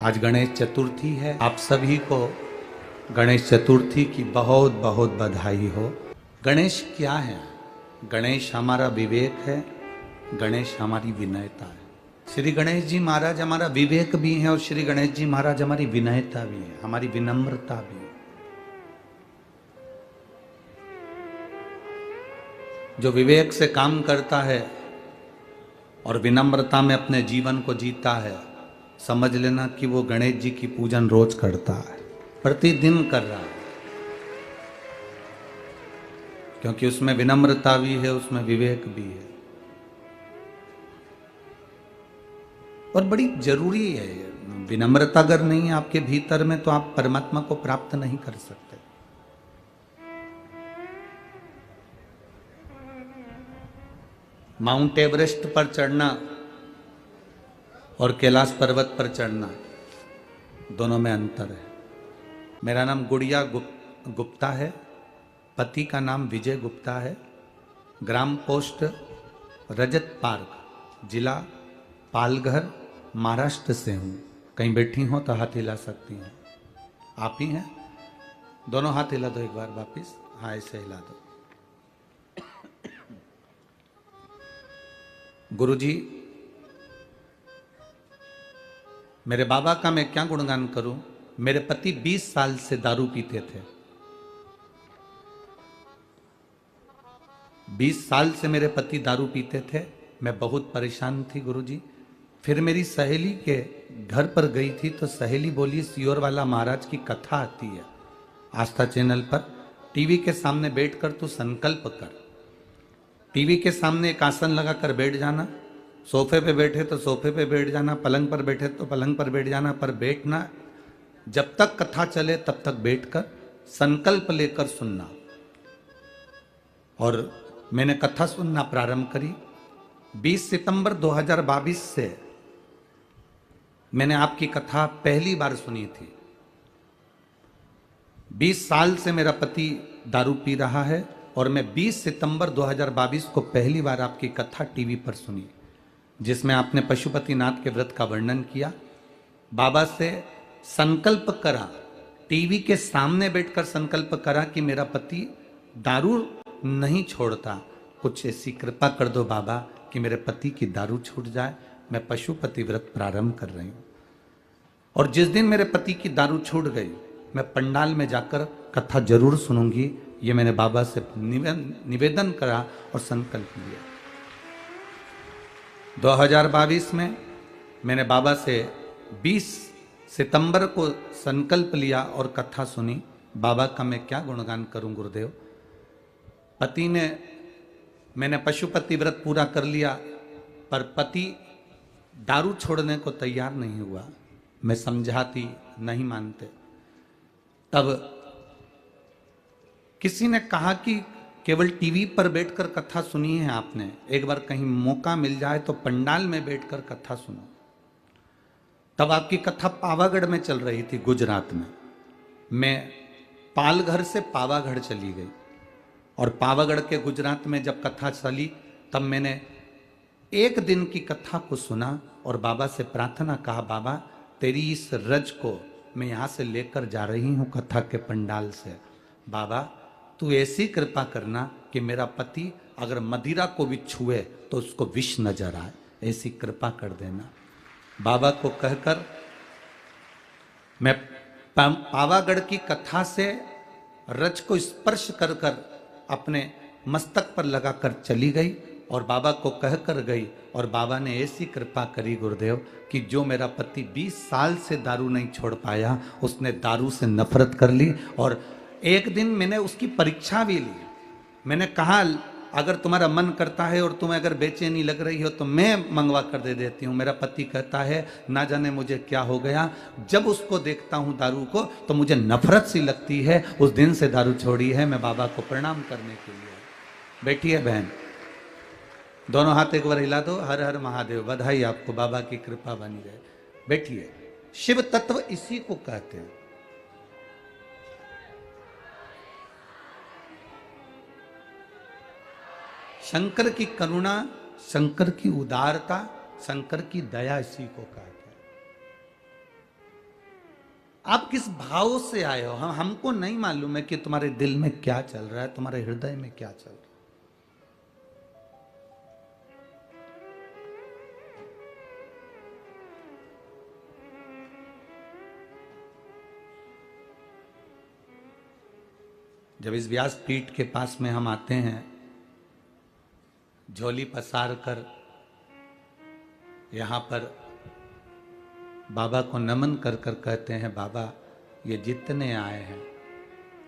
आज गणेश चतुर्थी है। आप सभी को गणेश चतुर्थी की बहुत बहुत बधाई हो। गणेश क्या है? गणेश हमारा विवेक है, गणेश हमारी विनयता है। श्री गणेश जी महाराज हमारा विवेक भी है और श्री गणेश जी महाराज हमारी विनयता भी है, हमारी विनम्रता भी है। जो विवेक से काम करता है और विनम्रता में अपने जीवन को जीता है, समझ लेना कि वो गणेश जी की पूजन रोज करता है, प्रतिदिन कर रहा है, क्योंकि उसमें विनम्रता भी है, उसमें विवेक भी है और बड़ी जरूरी है। विनम्रता अगर नहीं है आपके भीतर में तो आप परमात्मा को प्राप्त नहीं कर सकते। माउंट एवरेस्ट पर चढ़ना और कैलाश पर्वत पर चढ़ना, दोनों में अंतर है। मेरा नाम गुड़िया गुप्ता है, पति का नाम विजय गुप्ता है, ग्राम पोस्ट रजत पार्क, जिला पालघर, महाराष्ट्र से हूँ। कहीं बैठी हो तो हाथ हिला सकती हैं। आप ही हैं? दोनों हाथ हिला दो एक बार वापिस। हाँ, ऐसे हिला दो। गुरुजी, मेरे बाबा का मैं क्या गुणगान करूं। मेरे पति 20 साल से दारू पीते थे। 20 साल से मेरे पति दारू पीते थे। मैं बहुत परेशान थी गुरुजी। फिर मेरी सहेली के घर पर गई थी तो सहेली बोली, सियोर वाला महाराज की कथा आती है आस्था चैनल पर, टीवी के सामने बैठकर तू संकल्प कर। टीवी के सामने एक आसन लगाकर बैठ जाना, सोफे पे बैठे तो सोफे पे बैठ जाना, पलंग पर बैठे तो पलंग पर बैठ जाना, पर बैठना जब तक कथा चले तब तक बैठकर संकल्प लेकर सुनना। और मैंने कथा सुनना प्रारंभ करी। 20 सितंबर 2022 से मैंने आपकी कथा पहली बार सुनी थी। 20 साल से मेरा पति दारू पी रहा है और मैं 20 सितंबर 2022 को पहली बार आपकी कथा टीवी पर सुनी, जिसमें आपने पशुपतिनाथ के व्रत का वर्णन किया। बाबा से संकल्प करा, टीवी के सामने बैठकर संकल्प करा कि मेरा पति दारू नहीं छोड़ता, कुछ ऐसी कृपा कर दो बाबा कि मेरे पति की दारू छूट जाए। मैं पशुपति व्रत प्रारंभ कर रही हूँ। और जिस दिन मेरे पति की दारू छूट गई, मैं पंडाल में जाकर कथा जरूर सुनूंगी, ये मैंने बाबा से निवेदन करा और संकल्प लिया। 2022 में मैंने बाबा से 20 सितंबर को संकल्प लिया और कथा सुनी। बाबा का मैं क्या गुणगान करूं गुरुदेव। पति ने, मैंने पशुपति व्रत पूरा कर लिया, पर पति दारू छोड़ने को तैयार नहीं हुआ। मैं समझाती, नहीं मानते। तब किसी ने कहा कि केवल टीवी पर बैठकर कथा सुनी है आपने, एक बार कहीं मौका मिल जाए तो पंडाल में बैठकर कथा सुनो। तब आपकी कथा पावागढ़ में चल रही थी, गुजरात में। मैं पालघर से पावागढ़ चली गई और पावागढ़ के गुजरात में जब कथा चली तब मैंने एक दिन की कथा को सुना और बाबा से प्रार्थना कहा, बाबा तेरी इस रज को मैं यहाँ से लेकर जा रही हूँ कथा के पंडाल से। बाबा तू ऐसी कृपा करना कि मेरा पति अगर मदिरा को भी छुए तो उसको विष नजर आए, ऐसी कृपा कर देना। बाबा को कहकर मैं पावागढ़ की कथा से रज को स्पर्श कर कर अपने मस्तक पर लगाकर चली गई और बाबा को कहकर गई। और बाबा ने ऐसी कृपा करी गुरुदेव कि जो मेरा पति 20 साल से दारू नहीं छोड़ पाया, उसने दारू से नफरत कर ली। और एक दिन मैंने उसकी परीक्षा भी ली। मैंने कहा, अगर तुम्हारा मन करता है और तुम्हें अगर बेचैनी लग रही हो तो मैं मंगवा कर दे देती हूँ। मेरा पति कहता है, ना जाने मुझे क्या हो गया, जब उसको देखता हूँ दारू को तो मुझे नफरत सी लगती है। उस दिन से दारू छोड़ी है। मैं बाबा को प्रणाम करने के लिए। बैठिए बहन, दोनों हाथ एक बार हिला दो। हर हर महादेव। बधाई आपको, बाबा की कृपा बनी रहे। बैठिए। शिव तत्व इसी को कहते हैं। शंकर की करुणा, शंकर की उदारता, शंकर की दया इसी को कहते हैं। आप किस भाव से आए हो, हमको नहीं मालूम है कि तुम्हारे दिल में क्या चल रहा है, तुम्हारे हृदय में क्या चल रहा है। जब इस व्यासपीठ के पास में हम आते हैं, झोली पसार कर यहाँ पर बाबा को नमन कर कर कहते हैं, बाबा ये जितने आए हैं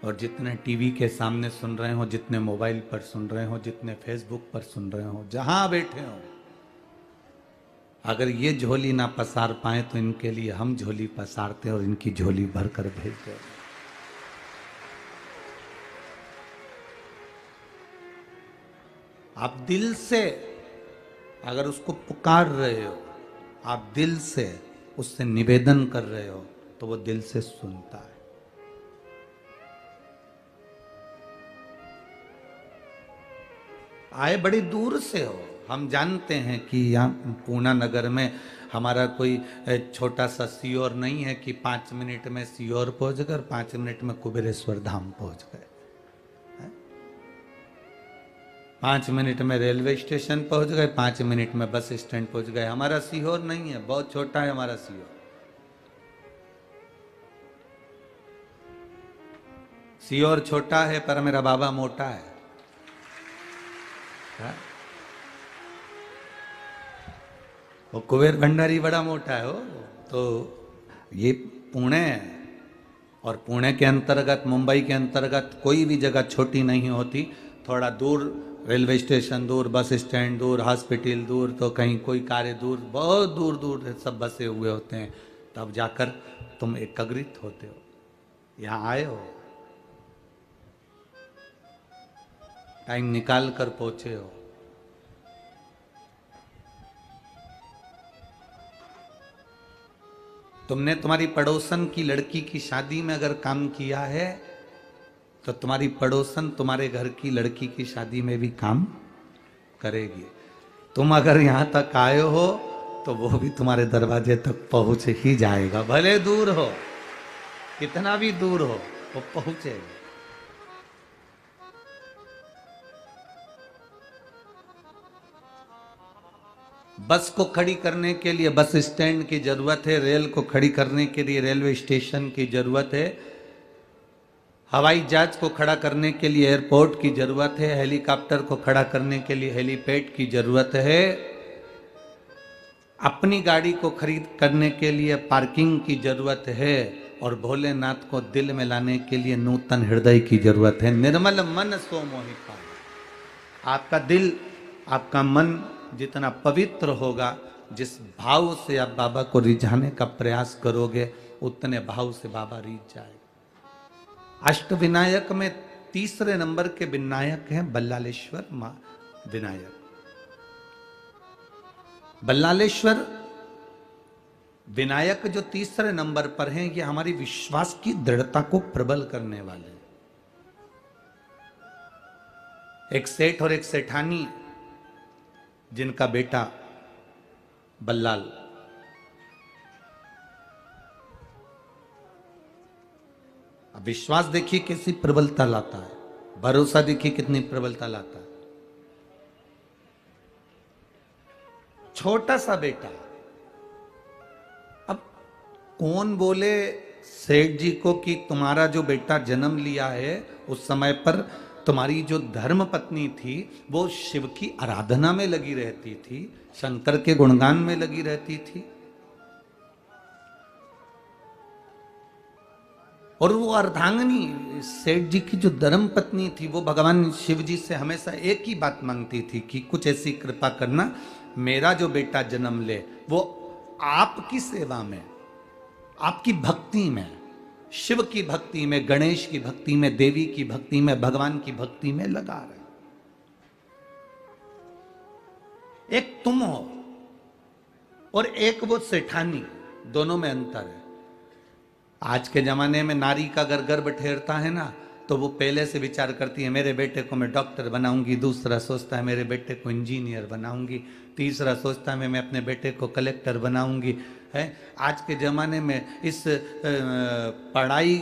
और जितने टीवी के सामने सुन रहे हो, जितने मोबाइल पर सुन रहे हो, जितने फेसबुक पर सुन रहे हो, जहां बैठे हो, अगर ये झोली ना पसार पाए तो इनके लिए हम झोली पसारते और इनकी झोली भर कर भेजते। आप दिल से अगर उसको पुकार रहे हो, आप दिल से उससे निवेदन कर रहे हो, तो वो दिल से सुनता है। आए बड़ी दूर से हो, हम जानते हैं कि यहाँ पूना नगर में हमारा कोई छोटा सा सीओर नहीं है कि 5 मिनट में सीओर पहुंच गए, 5 मिनट में कुबेरेश्वर धाम पहुंच गए, 5 मिनट में रेलवे स्टेशन पहुंच गए, 5 मिनट में बस स्टैंड पहुंच गए। हमारा सीहोर नहीं है, बहुत छोटा है हमारा सीहोर। सीहोर छोटा है पर मेरा बाबा मोटा है। वो कुबेर भंडारी बड़ा मोटा है। वो तो ये पुणे है, और पुणे के अंतर्गत, मुंबई के अंतर्गत कोई भी जगह छोटी नहीं होती। थोड़ा दूर रेलवे स्टेशन दूर, बस स्टैंड दूर, हॉस्पिटल दूर, तो कहीं कोई कार्य दूर, बहुत दूर दूर सब बसे हुए होते हैं। तब जाकर तुम एकत्रित होते हो, यहाँ आए हो, टाइम निकाल कर पहुंचे हो। तुमने तुम्हारी पड़ोसन की लड़की की शादी में अगर काम किया है, तो तुम्हारी पड़ोसन तुम्हारे घर की लड़की की शादी में भी काम करेगी। तुम अगर यहां तक आए हो तो वो भी तुम्हारे दरवाजे तक पहुंच ही जाएगा, भले दूर हो, कितना भी दूर हो, वो पहुंचेगा। बस को खड़ी करने के लिए बस स्टैंड की जरूरत है, रेल को खड़ी करने के लिए रेलवे स्टेशन की जरूरत है, हवाई जहाज को खड़ा करने के लिए एयरपोर्ट की जरूरत है, हेलीकॉप्टर को खड़ा करने के लिए हेलीपैड की जरूरत है, अपनी गाड़ी को खरीद करने के लिए पार्किंग की जरूरत है, और भोलेनाथ को दिल में लाने के लिए नूतन हृदय की जरूरत है। निर्मल मन सो मोहि पावै। आपका दिल, आपका मन जितना पवित्र होगा, जिस भाव से आप बाबा को रिझाने का प्रयास करोगे, उतने भाव से बाबा रिझ जाएगा। अष्ट विनायक में तीसरे नंबर के विनायक हैं बल्लालेश्वर विनायक। बल्लालेश्वर विनायक जो तीसरे नंबर पर हैं, ये हमारी विश्वास की दृढ़ता को प्रबल करने वाले। एक सेठ और एक सेठानी, जिनका बेटा बल्लाल, अब विश्वास देखिए कैसी प्रबलता लाता है, भरोसा देखिए कितनी प्रबलता लाता है। छोटा सा बेटा, अब कौन बोले सेठ जी को कि तुम्हारा जो बेटा जन्म लिया है, उस समय पर तुम्हारी जो धर्म पत्नी थी वो शिव की आराधना में लगी रहती थी, शंकर के गुणगान में लगी रहती थी, और वो अर्धांगिनी सेठ जी की जो धर्म पत्नी थी, वो भगवान शिव जी से हमेशा एक ही बात मांगती थी कि कुछ ऐसी कृपा करना, मेरा जो बेटा जन्म ले वो आपकी सेवा में, आपकी भक्ति में, शिव की भक्ति में, गणेश की भक्ति में, देवी की भक्ति में, भगवान की भक्ति में लगा रहे। एक तुम हो और एक वो सेठानी, दोनों में अंतर है। आज के जमाने में नारी का अगर गर्भ ठहरता है ना, तो वो पहले से विचार करती है मेरे बेटे को मैं डॉक्टर बनाऊंगी, दूसरा सोचता है मेरे बेटे को इंजीनियर बनाऊंगी, तीसरा सोचता है मैं अपने बेटे को कलेक्टर बनाऊंगी। है आज के ज़माने में इस पढ़ाई